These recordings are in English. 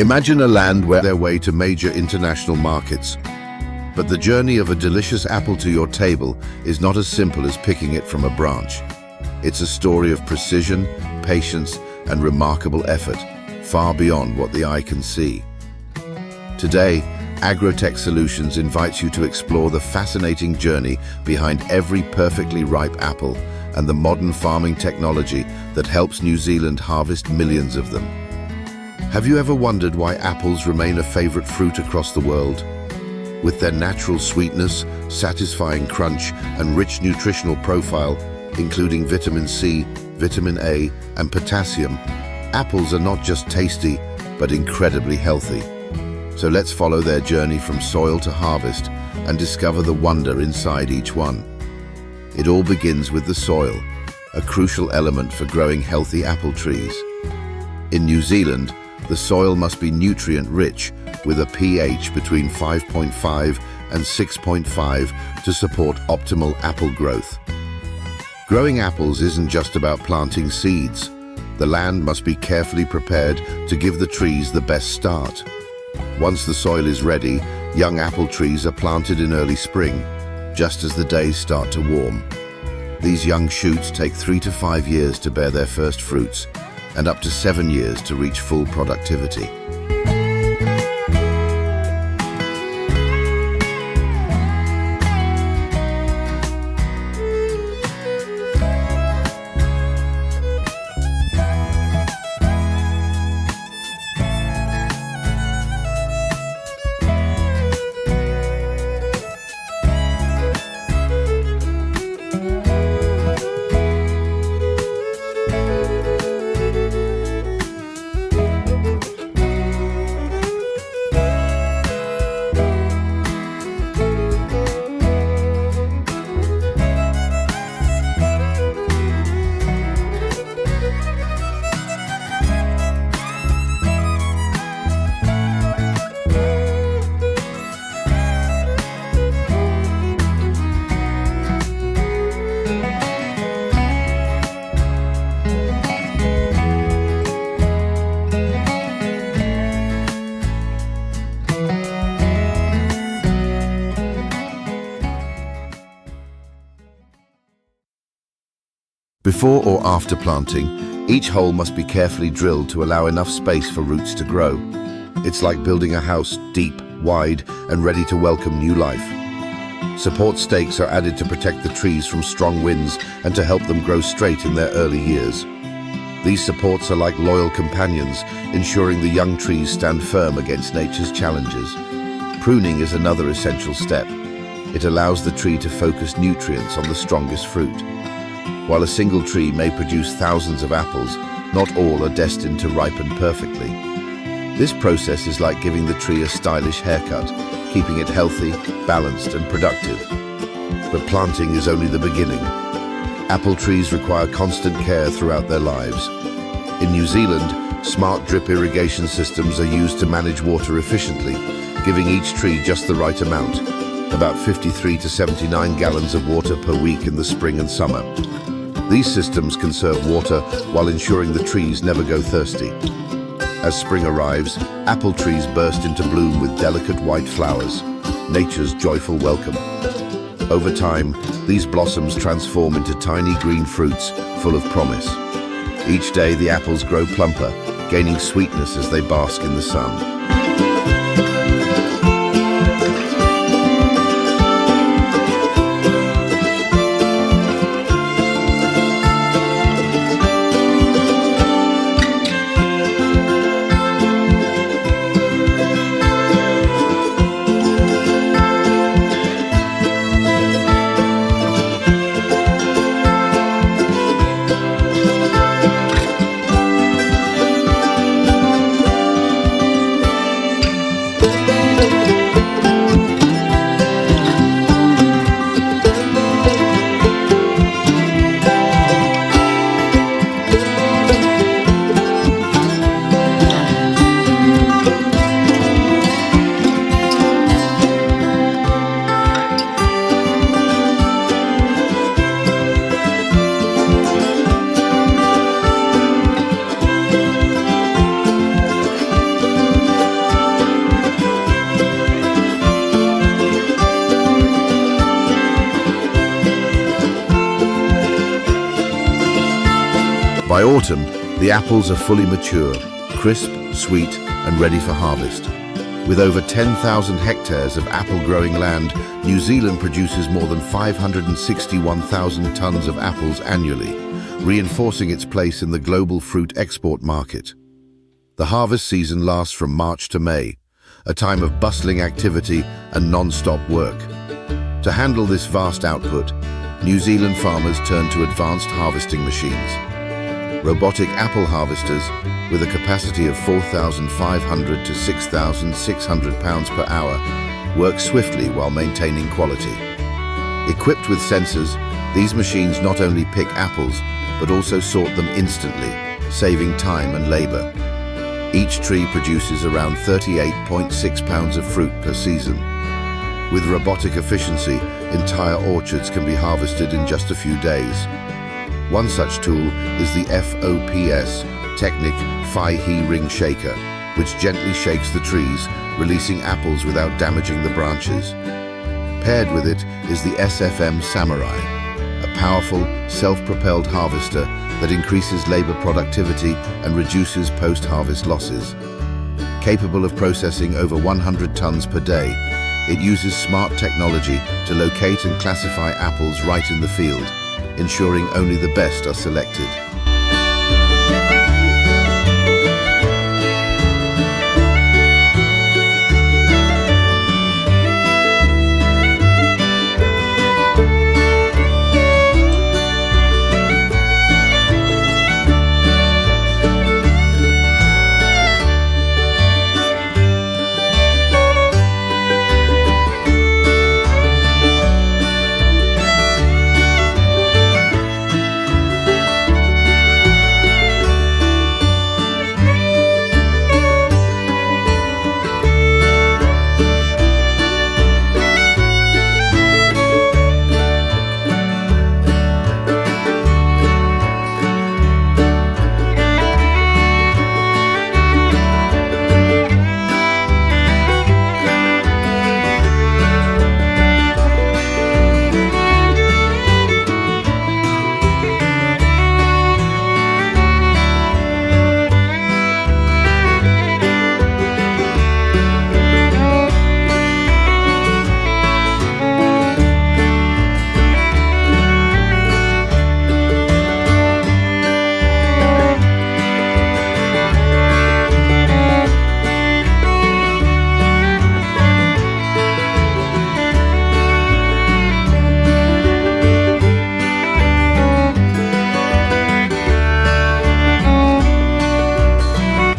Imagine a land where their way to major international markets. But the journey of a delicious apple to your table is not as simple as picking it from a branch. It's a story of precision, patience, and remarkable effort, far beyond what the eye can see. Today, AgroTech Solutions invites you to explore the fascinating journey behind every perfectly ripe apple and the modern farming technology that helps New Zealand harvest millions of them. Have you ever wondered why apples remain a favorite fruit across the world? With their natural sweetness, satisfying crunch, and rich nutritional profile, including vitamin C, vitamin A, and potassium, apples are not just tasty, but incredibly healthy. So let's follow their journey from soil to harvest and discover the wonder inside each one. It all begins with the soil, a crucial element for growing healthy apple trees. In New Zealand, the soil must be nutrient-rich, with a pH between 5.5 and 6.5 to support optimal apple growth. Growing apples isn't just about planting seeds. The land must be carefully prepared to give the trees the best start. Once the soil is ready, young apple trees are planted in early spring, just as the days start to warm. These young shoots take 3 to 5 years to bear their first fruits, and up to 7 years to reach full productivity. Before or after planting, each hole must be carefully drilled to allow enough space for roots to grow. It's like building a house deep, wide, and ready to welcome new life. Support stakes are added to protect the trees from strong winds and to help them grow straight in their early years. These supports are like loyal companions, ensuring the young trees stand firm against nature's challenges. Pruning is another essential step. It allows the tree to focus nutrients on the strongest fruit. While a single tree may produce thousands of apples, not all are destined to ripen perfectly. This process is like giving the tree a stylish haircut, keeping it healthy, balanced, and productive. But planting is only the beginning. Apple trees require constant care throughout their lives. In New Zealand, smart drip irrigation systems are used to manage water efficiently, giving each tree just the right amount, about 53 to 79 gallons of water per week in the spring and summer. These systems conserve water while ensuring the trees never go thirsty. As spring arrives, apple trees burst into bloom with delicate white flowers, nature's joyful welcome. Over time, these blossoms transform into tiny green fruits full of promise. Each day, the apples grow plumper, gaining sweetness as they bask in the sun. By autumn, the apples are fully mature, crisp, sweet, and ready for harvest. With over 10,000 hectares of apple-growing land, New Zealand produces more than 561,000 tons of apples annually, reinforcing its place in the global fruit export market. The harvest season lasts from March to May, a time of bustling activity and non-stop work. To handle this vast output, New Zealand farmers turn to advanced harvesting machines. Robotic apple harvesters, with a capacity of 4,500 to 6,600 pounds per hour, work swiftly while maintaining quality. Equipped with sensors, these machines not only pick apples, but also sort them instantly, saving time and labor. Each tree produces around 38.6 pounds of fruit per season. With robotic efficiency, entire orchards can be harvested in just a few days. One such tool is the FOPS Technic Phi-He Ring Shaker, which gently shakes the trees, releasing apples without damaging the branches. Paired with it is the SFM Samurai, a powerful, self-propelled harvester that increases labor productivity and reduces post-harvest losses. Capable of processing over 100 tons per day, it uses smart technology to locate and classify apples right in the field, ensuring only the best are selected.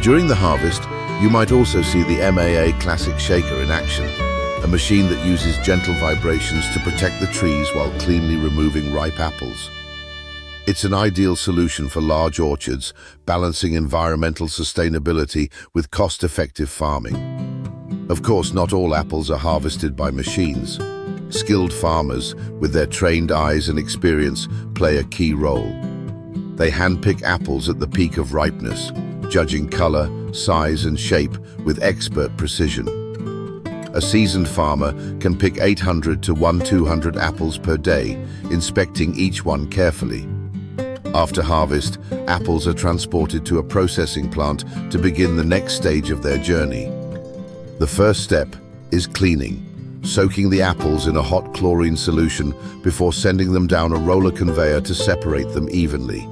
During the harvest, you might also see the MAA Classic Shaker in action, a machine that uses gentle vibrations to protect the trees while cleanly removing ripe apples. It's an ideal solution for large orchards, balancing environmental sustainability with cost-effective farming. Of course, not all apples are harvested by machines. Skilled farmers, with their trained eyes and experience, play a key role. They handpick apples at the peak of ripeness, judging color, size, and shape with expert precision. A seasoned farmer can pick 800 to 200 apples per day, inspecting each one carefully. After harvest, apples are transported to a processing plant to begin the next stage of their journey. The first step is cleaning, soaking the apples in a hot chlorine solution before sending them down a roller conveyor to separate them evenly.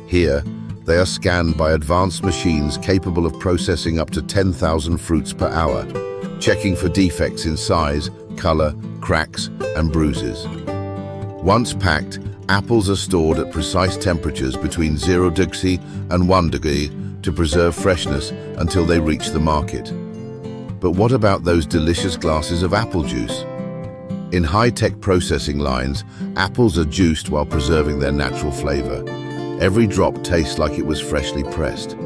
Here, they are scanned by advanced machines capable of processing up to 10,000 fruits per hour, checking for defects in size, color, cracks, and bruises. Once packed, apples are stored at precise temperatures between 0 degree and 1 degree to preserve freshness until they reach the market. But what about those delicious glasses of apple juice? In high-tech processing lines, apples are juiced while preserving their natural flavor. Every drop tastes like it was freshly pressed.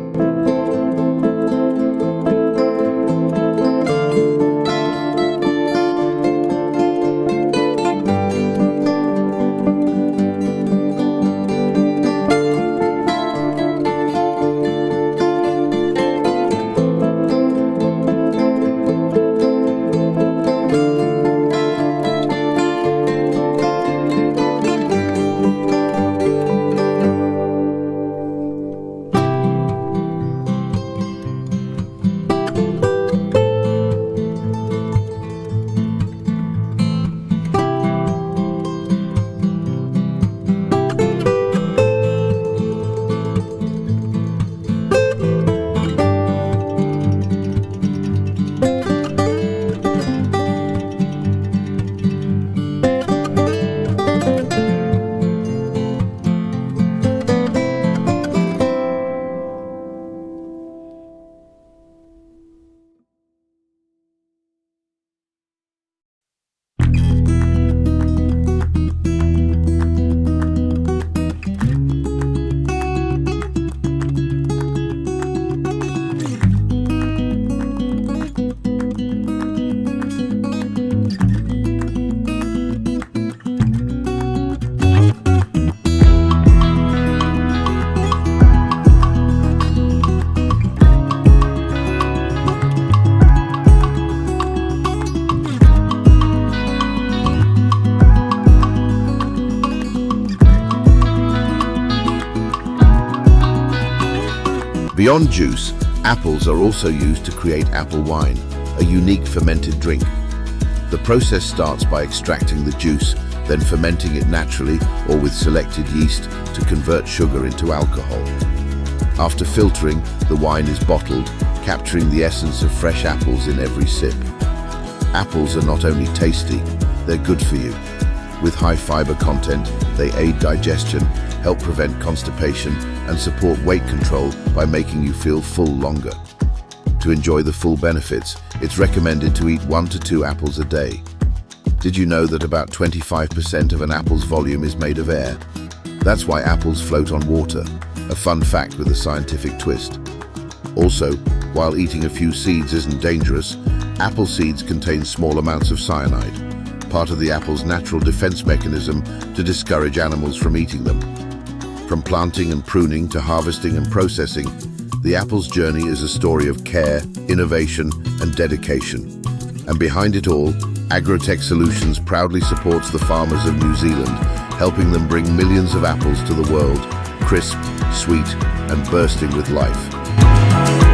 Beyond juice, apples are also used to create apple wine, a unique fermented drink. The process starts by extracting the juice, then fermenting it naturally or with selected yeast to convert sugar into alcohol. After filtering, the wine is bottled, capturing the essence of fresh apples in every sip. Apples are not only tasty, they're good for you. With high fiber content, they aid digestion, help prevent constipation, and support weight control by making you feel full longer. To enjoy the full benefits, it's recommended to eat 1 to 2 apples a day. Did you know that about 25% of an apple's volume is made of air? That's why apples float on water, a fun fact with a scientific twist. Also, while eating a few seeds isn't dangerous, apple seeds contain small amounts of cyanide, part of the apple's natural defense mechanism to discourage animals from eating them. From planting and pruning to harvesting and processing, the apple's journey is a story of care, innovation, and dedication. And behind it all, AgroTech Solutions proudly supports the farmers of New Zealand, helping them bring millions of apples to the world, crisp, sweet, and bursting with life.